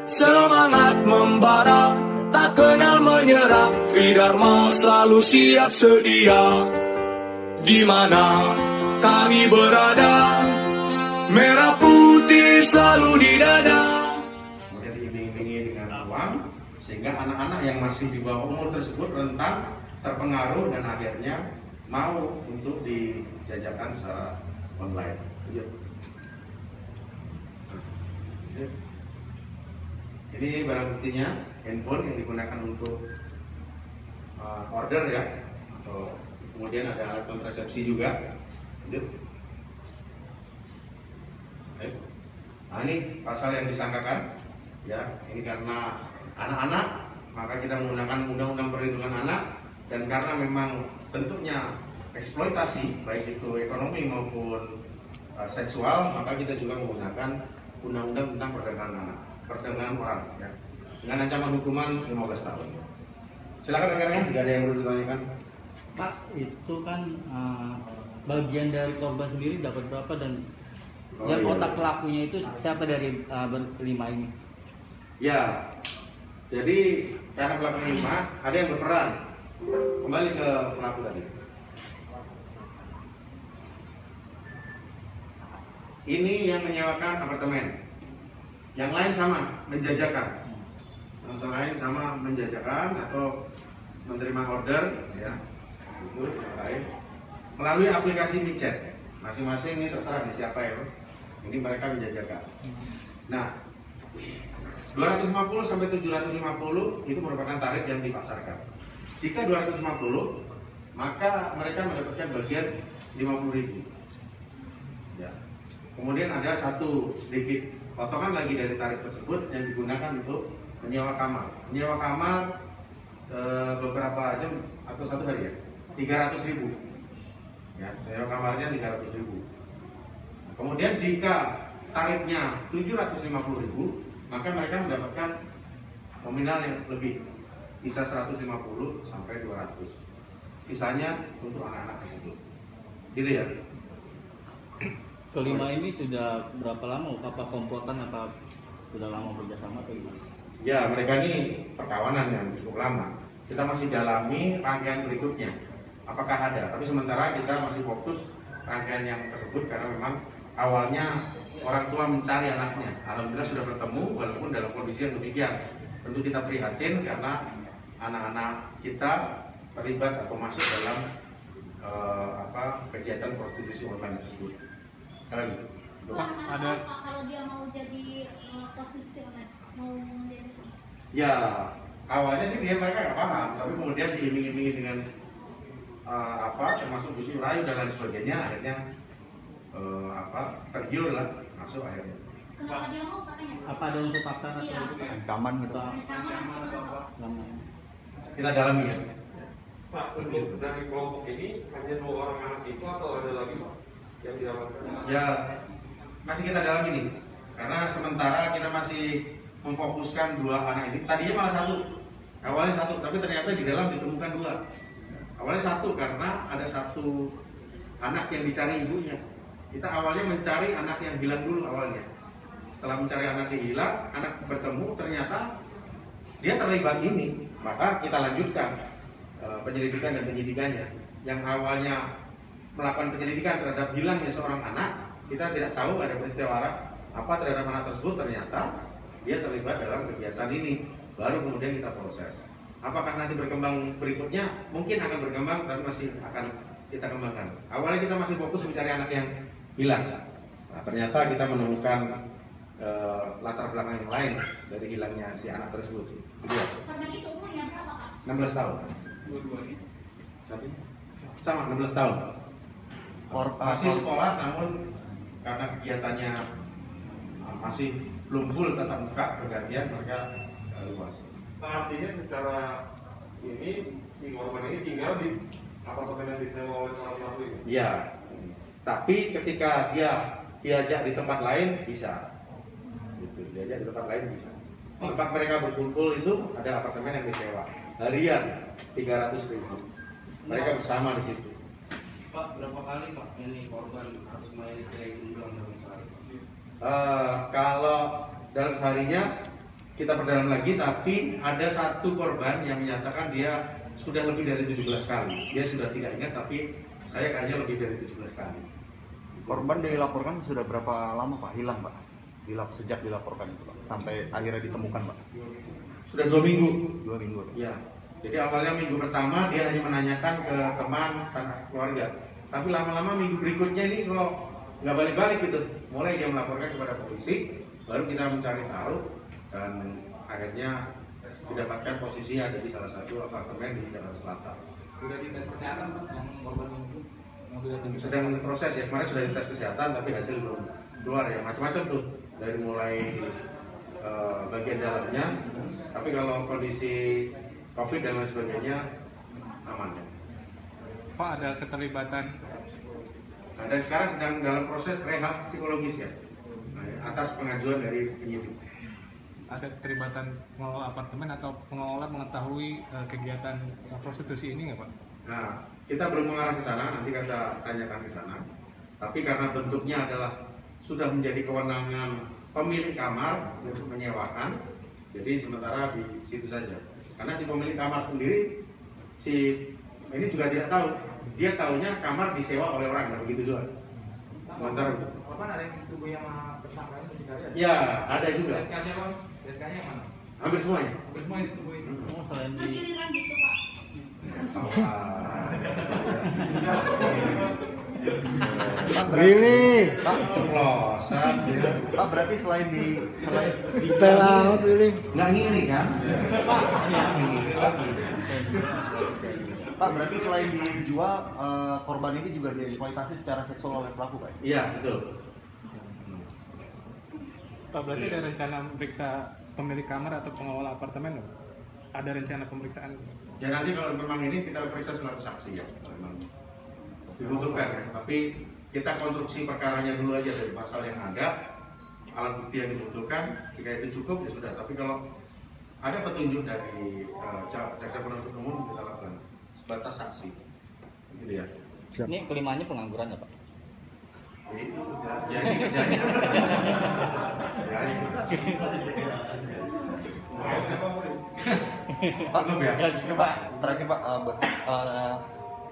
Semangat membara, tak kenal menyerah, Tridharma selalu siap sedia. Di mana kami berada, merah putih selalu di dada. Kemudian diiming-imingi dengan uang, sehingga anak-anak yang masih di bawah umur tersebut rentan terpengaruh dan akhirnya mau untuk dijajakan secara online. Ini barang buktinya, handphone yang digunakan untuk order ya, atau kemudian ada alat kontrasepsi juga. Nah ini pasal yang disangkakan, ya ini karena anak-anak, maka kita menggunakan Undang-Undang Perlindungan Anak, dan karena memang bentuknya eksploitasi, baik itu ekonomi maupun seksual, maka kita juga menggunakan Undang-Undang tentang perdagangan anak. Perdagangan orang ya, dengan ancaman hukuman 15 tahun. Silakan rekan-rekan jika ada yang perlu ditanyakan. Pak, itu kan bagian dari korban sendiri dapat berapa dan yang otak pelakunya itu siapa dari berlima ini? Ya, jadi karena pelaku 5 ada yang berperan. Kembali ke pelaku tadi. Ini yang menyewakan apartemen. Yang lain sama, menjajakan. Yang lain sama menjajakan atau menerima order, ya. Itu yang lain. Melalui aplikasi micet. Masing-masing ini terserah nih siapa ya. Ini mereka menjajakan. Nah, 250 sampai 750 itu merupakan tarif yang dipasarkan. Jika 250, maka mereka mendapatkan bagian 50.000. Ya. Kemudian ada satu sedikit potongan lagi dari tarif tersebut yang digunakan untuk menyewa kamar. Menyewa kamar beberapa jam atau satu hari ya, 300.000. Ya, menyewa kamarnya 300.000. Nah, kemudian jika tarifnya 750.000, maka mereka mendapatkan nominal yang lebih, bisa 150 sampai 200. Sisanya untuk anak-anak tersebut. Gitu ya. Kelima ini sudah berapa lama? Apa komplotan apa sudah lama bekerjasama atau gimana? Ya, mereka ini perkawanan yang cukup lama. Kita masih dalami rangkaian berikutnya. Apakah ada? Tapi sementara kita masih fokus rangkaian yang tersebut karena memang awalnya orang tua mencari anaknya. Alhamdulillah sudah bertemu walaupun dalam kondisi yang demikian. Tentu kita prihatin karena anak-anak kita terlibat atau masuk dalam kegiatan prostitusi online tersebut. Ada kalau dia mau jadi prostitusi online, mau menjadi ya awalnya sih mereka nggak paham, tapi kemudian diiming-imingi dengan termasuk busuk rayu dan lain sebagainya, akhirnya tergiur lah masuk akhirnya. kenapa dia mau katanya? Apa ada unsur paksaan atau itu Pak? Ancaman gitu. Ancaman. Kita dalami ya. Pak, untuk dari kelompok ini hanya 2 orang anak itu atau ada lagi Pak yang didapatkan? Ya masih kita dalami nih, karena sementara kita masih memfokuskan 2 anak ini. Tadinya malah 1, awalnya 1, tapi ternyata di dalam ditemukan 2. Awalnya 1 karena ada 1 anak yang dicari ibunya. Kita awalnya mencari anak yang hilang dulu awalnya. Setelah mencari anak yang hilang, anak bertemu, ternyata dia terlibat ini. Maka kita lanjutkan penyelidikan dan penyidikannya. Yang awalnya melakukan penyelidikan terhadap hilangnya seorang anak, kita tidak tahu ada peristiwa apa terhadap anak tersebut, ternyata dia terlibat dalam kegiatan ini. Baru kemudian kita proses. Apakah nanti berkembang berikutnya? Mungkin akan berkembang, tapi masih akan kita kembangkan. Awalnya kita masih fokus mencari anak yang hilang. Nah, ternyata kita menemukan latar belakang yang lain dari hilangnya si anak tersebut. Korban itu umurnya berapa Pak? 16 tahun. Dua-duanya. Sama 16 tahun. Masih sekolah, namun karena kegiatannya masih belum full tatap muka, bergantian mereka luas. Artinya secara ini si korban ini tinggal di apartemen yang disewa oleh salah satu ini. Iya. Tapi ketika dia diajak di tempat lain bisa. Gitu. Diajak di tempat lain bisa. Tempat mereka berkumpul itu ada apartemen yang disewa. Harian 300.000. Mereka bersama di situ. Pak, berapa kali Pak ini korban harus main kayak jumlah dalam sehari? Kalau dalam seharinya kita perdalam lagi, tapi ada satu korban yang menyatakan dia sudah lebih dari 17 kali. Dia sudah tidak ingat, tapi saya kayaknya lebih dari 17 kali. Korban dilaporkan sudah berapa lama Pak hilang Pak? Sejak dilaporkan itu Pak, sampai akhirnya ditemukan Pak? Sudah 2 minggu. 2 minggu Pak? Ya, jadi awalnya minggu pertama dia hanya menanyakan ke teman, sanak keluarga. Tapi lama-lama minggu berikutnya ini kalau nggak balik-balik gitu, mulai dia melaporkan kepada polisi, baru kita mencari tahu dan akhirnya didapatkan posisinya ada di salah satu apartemen di Jakarta Selatan. Sudah dites kesehatan Pak yang korban itu? Sedang proses ya, kemarin sudah dites kesehatan tapi hasil belum keluar ya, macam-macam tuh dari mulai bagian dalamnya, tapi kalau kondisi COVID dan lain sebagainya aman ya. Pak, ada keterlibatan? Nah, dan sekarang sedang dalam proses rehab psikologis ya, atas pengajuan dari penyidik. Ada keterlibatan pengelola apartemen atau pengelola mengetahui kegiatan prostitusi ini nggak Pak? Nah, kita belum mengarah ke sana, nanti kita tanyakan ke sana. Tapi karena bentuknya adalah sudah menjadi kewenangan pemilik kamar untuk menyewakan, jadi sementara di situ saja. Karena si pemilik kamar sendiri, si ini juga tidak tahu. Dia tahunya kamar disewa oleh orang, nah begitu juga. Sementara itu. Korban ada yang disetujui sama tersangka itu dicari ada? Ya, ada juga. SK-nya Bang? SK-nya yang mana? Hampir semuanya. Hampir semua disetujui. Oh, selain di Giliran gitu Pak. Ini Pak, Ceplosan. Pak berarti selain Detail amat ini. Nggak ngiri kan? Pak berarti selain dijual korban ini juga dieksploitasi secara seksual oleh pelaku Pak? Iya, betul. Pak, berarti ada rencana memeriksa pemilik kamar atau pengelola apartemen nggak? Ada rencana pemeriksaan? Ya nanti kalau memang ini kita periksa selaku saksi ya, memang dibutuhkan ya. Tapi kita konstruksi perkaranya dulu aja dari pasal yang ada, alat bukti yang dibutuhkan. Jika itu cukup ya sudah. Tapi kalau ada petunjuk dari jaksa penuntut umum kita lakukan sebatas saksi, gitu ya. ini kelimanya pengangguran ya Pak? Ya ini kerjanya. Ya ini. Pak, Cukup ya? Pak, terakhir Pak,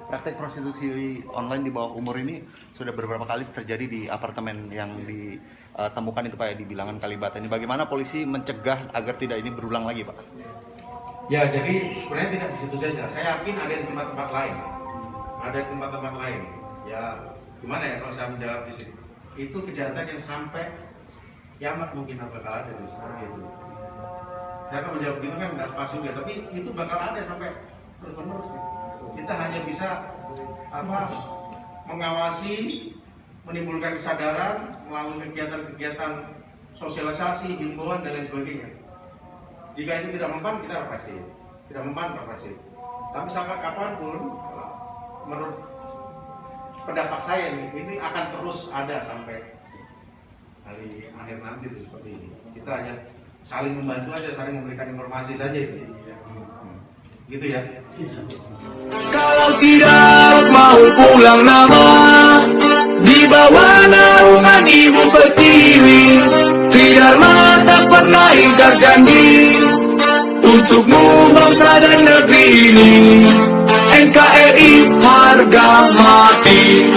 praktek prostitusi online di bawah umur ini sudah beberapa kali terjadi di apartemen yang ditemukan itu Pak ya, di Bilangan Kalibata ini. Bagaimana polisi mencegah agar tidak ini berulang lagi Pak? Ya jadi sebenarnya tidak di situ saja. Saya yakin ada di tempat-tempat lain. Ada di tempat-tempat lain. Ya gimana ya kalau saya menjawab di sini? Itu kejahatan yang sampai kiamat mungkin bakal ada di seperti itu. Saya akan menjawab gitu kan nggak pas juga, tapi itu bakal ada sampai terus-menerus. Kita hanya bisa mengawasi, menimbulkan kesadaran melalui kegiatan-kegiatan sosialisasi, himbauan dan lain sebagainya. Jika itu tidak mempan, kita represif. Tidak mempan, represif. Tapi sampai kapanpun, menurut pendapat saya ini akan terus ada sampai hari akhir nanti itu seperti ini. Kita hanya saling membantu aja, saling memberikan informasi saja itu. Gitu ya. Kalau tidak mau pulang nama di bawah naungan Ibu Pertiwi, Tridharma tak pernah ingkar janji untukmu bangsa dan negeri ini. NKRI harga mati.